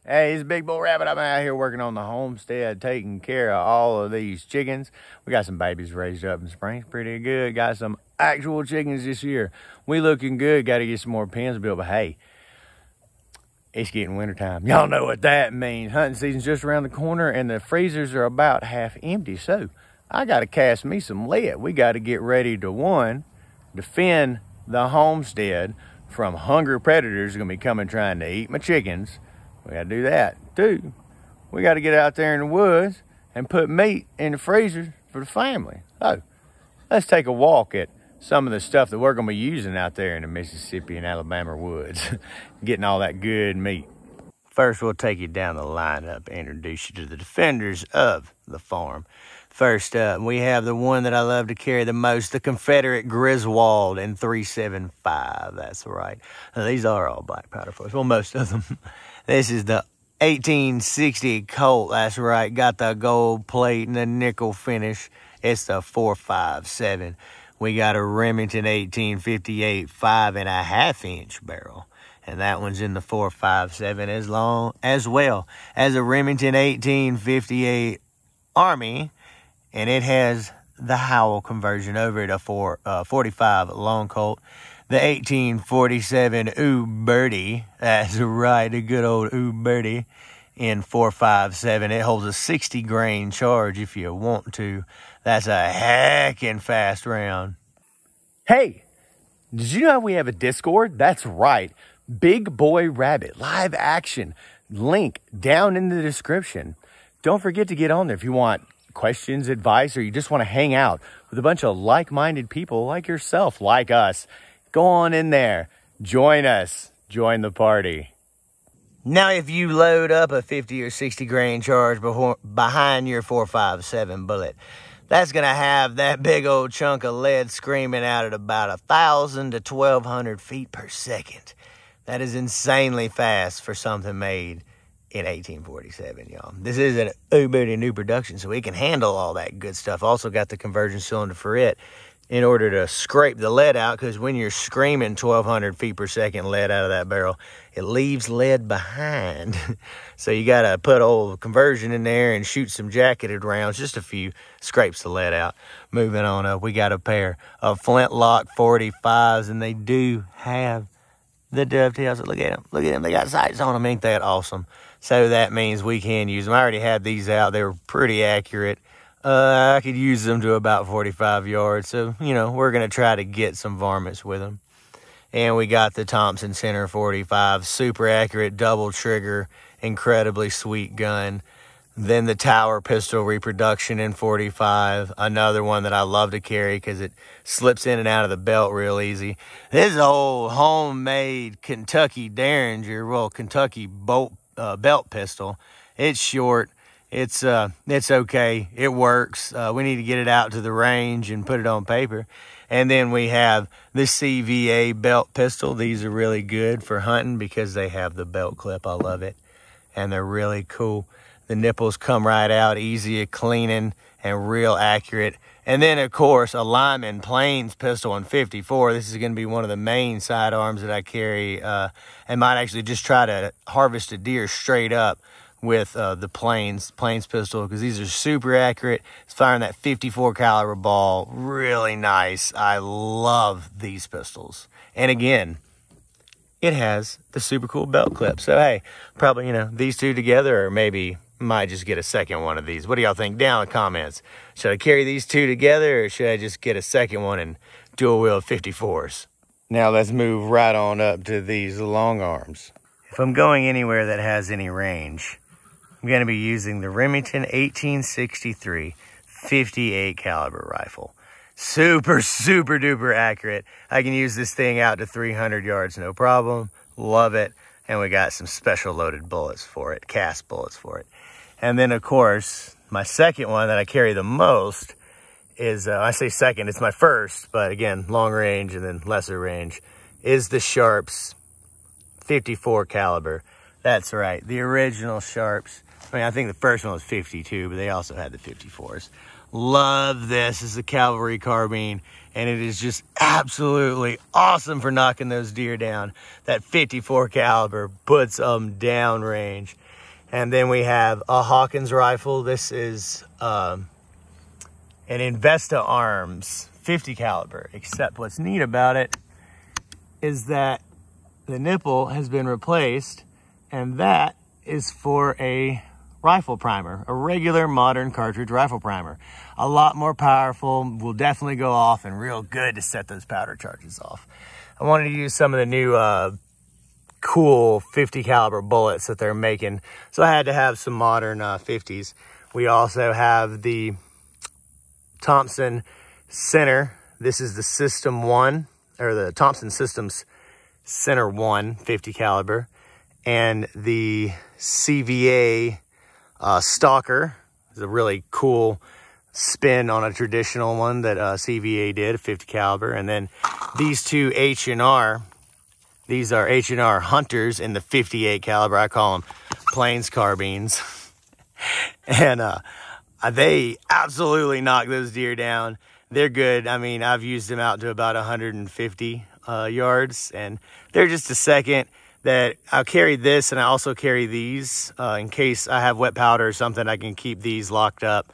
Hey, it's Big Bull Rabbit. I'm out here working on the homestead, taking care of all of these chickens. We got some babies raised up in Springs, pretty good. Got some actual chickens this year. We looking good. Got to get some more pens built, but hey, it's getting wintertime. Y'all know what that means. Hunting season's just around the corner, and the freezers are about half empty. So I got to cast me some lead. We got to get ready to, one, defend the homestead from hungry predators who are going to be coming trying to eat my chickens. We got to do that. Two, we got to get out there in the woods and put meat in the freezer for the family. So let's take a walk at some of the stuff that we're going to be using out there in the Mississippi and Alabama woods, getting all that good meat. First, we'll take you down the lineup and introduce you to the defenders of the farm. First up, we have the one that I love to carry the most, the Confederate Griswold in 375. That's right. Now, these are all black powder foils. Well, most of them. This is the 1860 Colt. That's right. Got the gold plate and the nickel finish. It's the 457. We got a Remington 1858 5.5-inch barrel. And that one's in the 457 as well as a Remington 1858 Army. And it has the Howell conversion over at a 45 Long Colt. The 1847 Ooh Birdie, that's right, the good old Ooh Birdie in 457. It holds a 60 grain charge if you want to. That's a heckin' fast round. Hey, did you know we have a Discord? That's right, Big Boy Rabbit, live action. Link down in the description. Don't forget to get on there if you want questions, advice, or you just want to hang out with a bunch of like-minded people like yourself, like us. Go on in there. Join us. Join the party. Now, if you load up a 50 or 60 grain charge behind your 457 bullet, that's going to have that big old chunk of lead screaming out at about 1,000 to 1,200 feet per second. That is insanely fast for something made in 1847, y'all. This is an Uberty new production, so we can handle all that good stuff. Also got the conversion cylinder for it in order to scrape the lead out, because when you're screaming 1,200 feet per second lead out of that barrel, it leaves lead behind. So you got to put old conversion in there and shoot some jacketed rounds, just a few, scrapes the lead out. Moving on up, we got a pair of Flintlock 45s, and they do have the dovetails. Look at them. Look at them. They got sights on them. Ain't that awesome? So that means we can use them. I already had these out. They were pretty accurate. I could use them to about 45 yards. So, you know, we're going to try to get some varmints with them. And we got the Thompson Center 45. Super accurate, double trigger, incredibly sweet gun. Then the Tower pistol reproduction in 45. Another one that I love to carry because it slips in and out of the belt real easy. This is old homemade Kentucky Derringer, well, Kentucky belt pistol. It's short. It's okay. It works. We need to get it out to the range and put it on paper. And then we have the CVA belt pistol. These are really good for hunting because they have the belt clip. I love it. And they're really cool. The nipples come right out, easy at cleaning and real accurate. And then, of course, a Lyman Plains pistol in 54. This is going to be one of the main sidearms that I carry. And might actually just try to harvest a deer straight up with the Plains pistol, because these are super accurate. It's firing that 54 caliber ball. Really nice. I love these pistols. And again, it has the super cool belt clip. So, hey, probably, you know, these two together, or maybe might just get a second one of these. What do y'all think? Down in the comments. Should I carry these two together, or should I just get a second one and dual wheel 54s? Now let's move right on up to these long arms. If I'm going anywhere that has any range, I'm going to be using the Remington 1863 58 caliber rifle. Super, super duper accurate. I can use this thing out to 300 yards, no problem. Love it. And we got some special loaded bullets for it, cast bullets for it. And then, of course, my second one that I carry the most is, I say second, it's my first, but again, long range and then lesser range, is the Sharps 54 caliber. That's right, the original Sharps. I mean, I think the first one was 52, but they also had the 54s. Love this. This is a cavalry carbine. and it is just absolutely awesome for knocking those deer down. That 54 caliber puts them down range. And then we have a Hawkins rifle. This is an Investa Arms 50 caliber, except what's neat about it is that the nipple has been replaced, and that is for a rifle primer, a regular modern cartridge rifle primer. A lot more powerful, will definitely go off, and real good to set those powder charges off. I wanted to use some of the new cool 50 caliber bullets that they're making, so I had to have some modern 50s. We also have the Thompson Center. This is the System 1, or the Thompson Systems Center 1 50 caliber, and the CVA Stalker is a really cool spin on a traditional one that CVA did, a 50 caliber. And then these two H&R, these are H&R Hunters in the 58 caliber. I call them Plains carbines. And they absolutely knock those deer down. They're good. I mean, I've used them out to about 150 yards, and they're just a second. That I'll carry this, and I also carry these in case I have wet powder or something. I can keep these locked up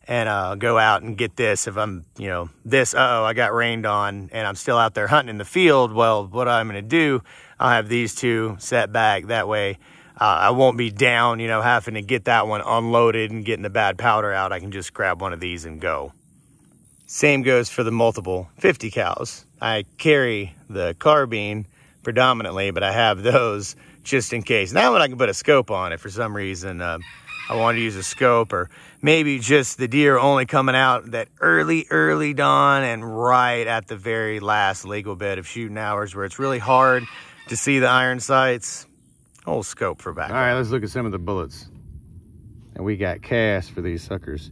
and go out and get this if I'm, you know, I got rained on and I'm still out there hunting in the field. Well, what I'm going to do, I'll have these two set back. That way I won't be down, you know, having to get that one unloaded and getting the bad powder out. I can just grab one of these and go. Same goes for the multiple 50 cals. I carry the carbine predominantly, but I have those just in case. That one I can put a scope on it for some reason. I want to use a scope, or maybe just the deer only coming out that early dawn and right at the very last legal bit of shooting hours where it's really hard to see the iron sights. Whole scope for back. All right, let's look at some of the bullets. And we got cast for these suckers.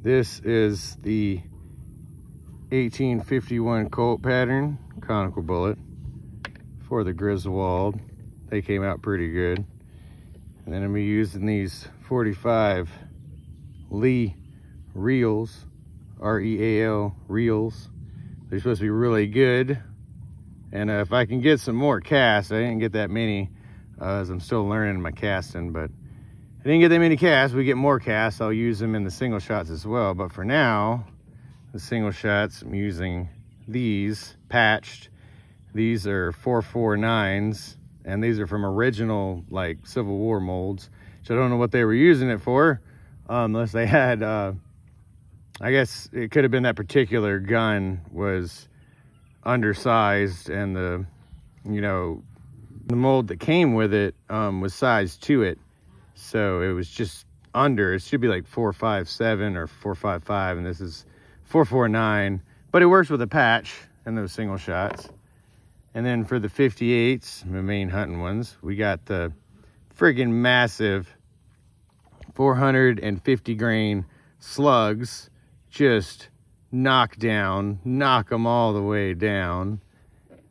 This is the 1851 Colt pattern conical bullet for the Griswold. They came out pretty good. And then I'm using these 45 Lee reels, R-E-A-L reels. They're supposed to be really good. And if I can get some more casts, I didn't get that many as I'm still learning my casting, but I didn't get that many casts. We get more casts, I'll use them in the single shots as well. But for now, the single shots, I'm using these patched. These are 449s, and these are from original, like, Civil War molds. So I don't know what they were using it for, unless they had, I guess it could have been that particular gun was undersized, and the, you know, the mold that came with it was sized to it. So it was just under, it should be like 457 or 455, and this is 449, but it works with a patch and those single shots. And then for the 58s, the main hunting ones, we got the friggin' massive 450 grain slugs. Just knock them all the way down.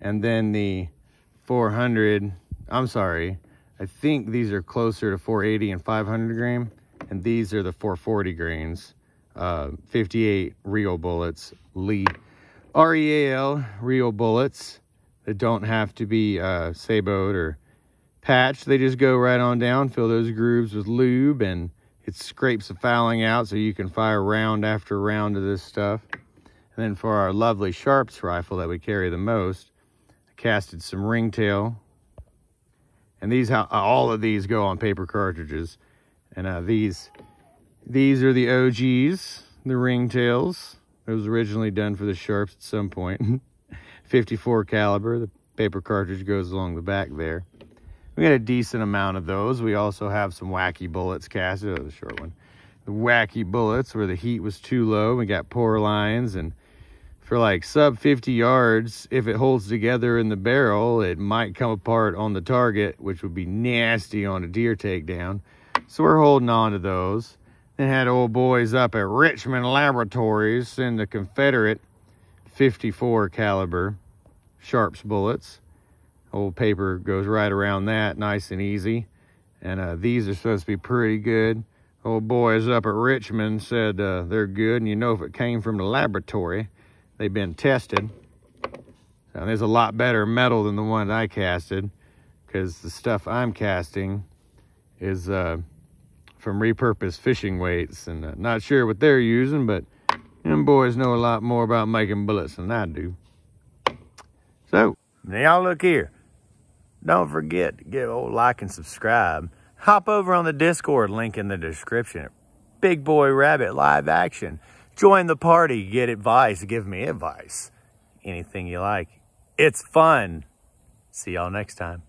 And then the 400, I'm sorry, I think these are closer to 480 and 500 grain. And these are the 440 grains, 58 Real bullets, Lee, R-E-A-L, Real bullets. That don't have to be saboed or patched. They just go right on down, fill those grooves with lube, and it scrapes the fouling out so you can fire round after round of this stuff. And then for our lovely Sharps rifle that we carry the most, I casted some ringtail. And these, all of these go on paper cartridges. And these are the OGs, the ringtails. It was originally done for the Sharps at some point. 54 caliber, the paper cartridge goes along the back there. We got a decent amount of those. We also have some wacky bullets casted. Oh, the short one. The wacky bullets where the heat was too low. We got pour lines, and for like sub 50 yards, if it holds together in the barrel, it might come apart on the target, which would be nasty on a deer takedown. So we're holding on to those. Then had old boys up at Richmond Laboratories in the Confederate 54 caliber Sharps bullets. Old paper goes right around that, nice and easy. And these are supposed to be pretty good. Old boys up at Richmond said they're good, and you know if it came from the laboratory. They've been tested. So there's a lot better metal than the one I casted, because the stuff I'm casting is from repurposed fishing weights, and not sure what they're using, but them boys know a lot more about making bullets than I do. So, now look here. Don't forget to give a old like and subscribe. Hop over on the Discord link in the description. Big Boy Rabbit Live Action. Join the party, get advice, give me advice. Anything you like. It's fun. See y'all next time.